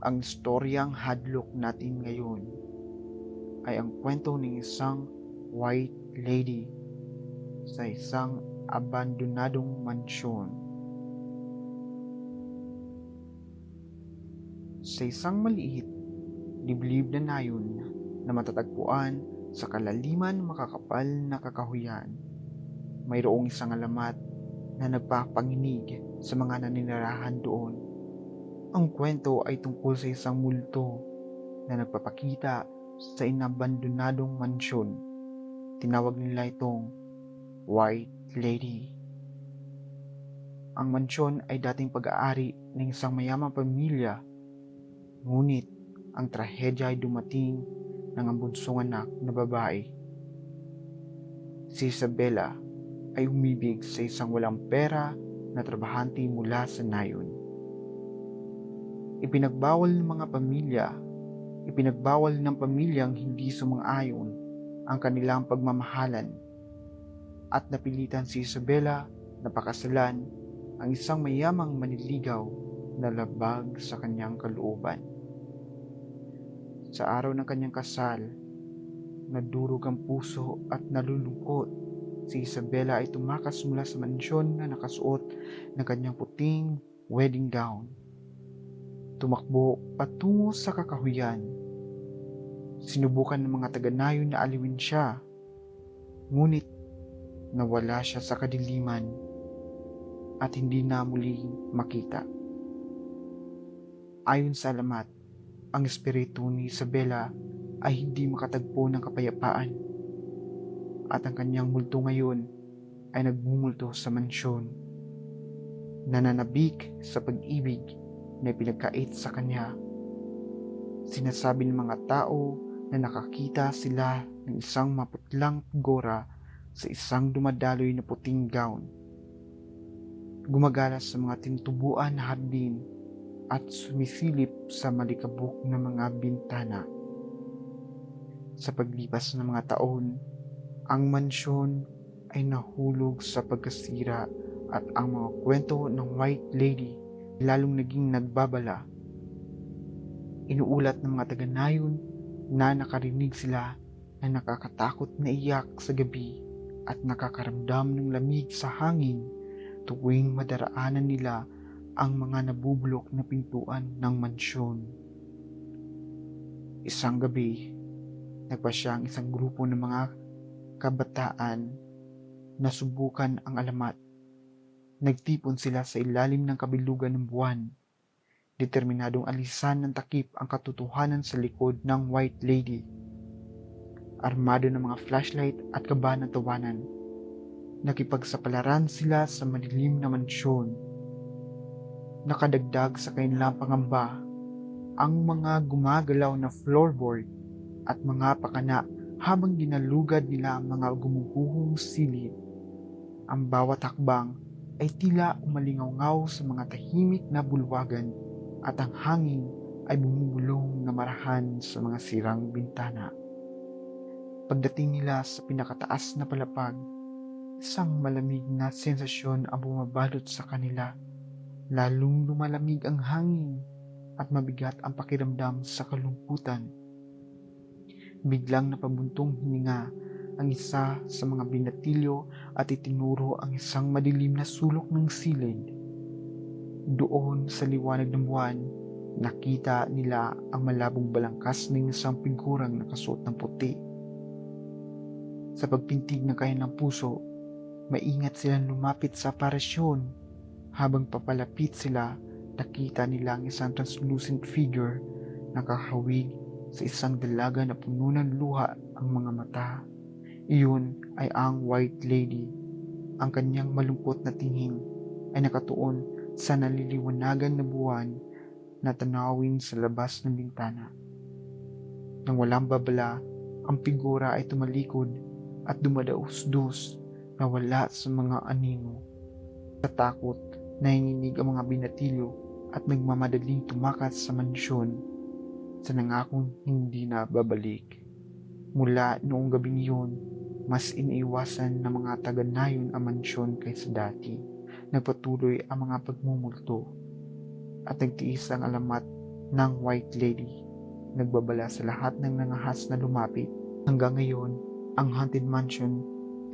Ang istoryang hadlok natin ngayon ay ang kwento ng isang white lady sa isang abandonadong mansyon. Sa isang maliit, liblib na nayon na matatagpuan sa kalaliman makakapal na kakahuyan, mayroong isang alamat na nagpapanginig sa mga naninirahan doon. Ang kwento ay tungkol sa isang multo na nagpapakita sa inabandonadong mansyon. Tinawag nila itong White Lady. Ang mansyon ay dating pag-aari ng isang mayamang pamilya, ngunit ang trahedya ay dumating ng ang bunsong anak na babae. Si Isabella ay umibig sa isang walang pera na trabahante mula sa nayon. Ipinagbawal ng pamilyang hindi sumang-ayon ang kanilang pagmamahalan at napilitan si Isabella na pakasalan ang isang mayamang manliligaw na labag sa kanyang kalooban. Sa araw ng kanyang kasal, nadurog ang puso at nalulungkot. Si Isabella ay tumakas mula sa mansyon na nakasuot ng kanyang puting wedding gown. Tumakbo patungo sa kakahuyan. Sinubukan ng mga taga-nayon na aliwin siya, ngunit nawala siya sa kadiliman at hindi na muling makita. Ayon sa alamat, ang espiritu ni Isabella ay hindi makatagpo ng kapayapaan at ang kanyang multo ngayon ay nagmumulto sa mansyon, nananabik sa pag-ibig na pinagkait sa kanya. Sinasabi ng mga tao na nakakita sila ng isang maputlang figura sa isang dumadaloy na puting gown. Gumagala sa mga tintubuan na hardin at sumisilip sa malikabok na mga bintana. Sa paglipas ng mga taon, ang mansyon ay nahulog sa pagkasira at ang mga kwento ng White Lady lalong naging nagbabala. Inuulat ng mga taga-nayon na nakarinig sila na nakakatakot na iyak sa gabi at nakakaramdam ng lamig sa hangin tuwing madaraanan nila ang mga nabubulok na pintuan ng mansyon. Isang gabi, nagpasya ang isang grupo ng mga kabataan na subukan ang alamat. Nagtipon sila sa ilalim ng kabilugan ng buwan, determinadong alisan ng takip ang katotohanan sa likod ng White Lady. Armado ng mga flashlight at kaba ng tawanan, nakipagsapalaran sila sa madilim na mansyon. Nakadagdag sa kanilang pangamba ang mga gumagalaw na floorboard at mga pakana habang ginalugad nila ang mga gumuguhong silid. Ang bawat hakbang ay tila umalingaw sa mga tahimik na bulwagan at ang hangin ay bumubulong na marahan sa mga sirang bintana. Pagdating nila sa pinakataas na palapag, isang malamig na sensasyon ang bumabalot sa kanila. Lalong lumalamig ang hangin at mabigat ang pakiramdam sa kalungkutan. Biglang napabuntong hininga ang isa sa mga binatilyo at itinuro ang isang madilim na sulok ng silid. Doon sa liwanag ng buwan, nakita nila ang malabong balangkas ng isang figurang nakasuot ng puti. Sa pagpintig ng kanilang puso, maingat silang lumapit sa aparisyon. Habang papalapit sila, nakita nila ang isang translucent figure na nakahawig sa isang dalaga na puno ng luha ang mga mata. Iyon ay ang White Lady. Ang kanyang malungkot na tingin ay nakatuon sa naliliwanagan na buwan na tanawin sa labas ng bintana. Nang walang babala, ang figura ay tumalikod at dumadaos-dos na wala sa mga anino. Sa takot, nanginginig ang mga binatilyo at nagmamadaling tumakas sa mansyon sa nangakong hindi na babalik. Mula noong gabing iyon, mas iniiwasan ng mga taga-nayon ang mansyon kaysa dati. Nagpatuloy ang mga pagmumulto at nagtiis ang alamat ng White Lady, nagbabala sa lahat ng nangahas na lumapit. Hanggang ngayon, ang Haunted Mansion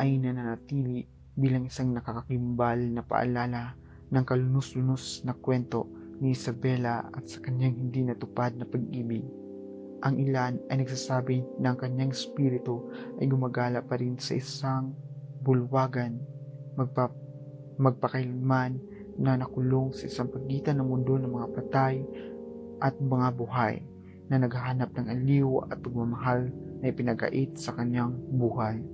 ay nananatili bilang isang nakakakimbal na paalala ng kalunos-lunos na kwento ni Isabela at sa kanyang hindi natupad na pag-ibig. Ang ilan ay nagsasabi na ang kanyang espiritu ay gumagala pa rin sa isang bulwagan magpakailanman na nakulong sa isang pagitan ng mundo ng mga patay at mga buhay na naghahanap ng aliw at pagmamahal na ipinagait sa kanyang buhay.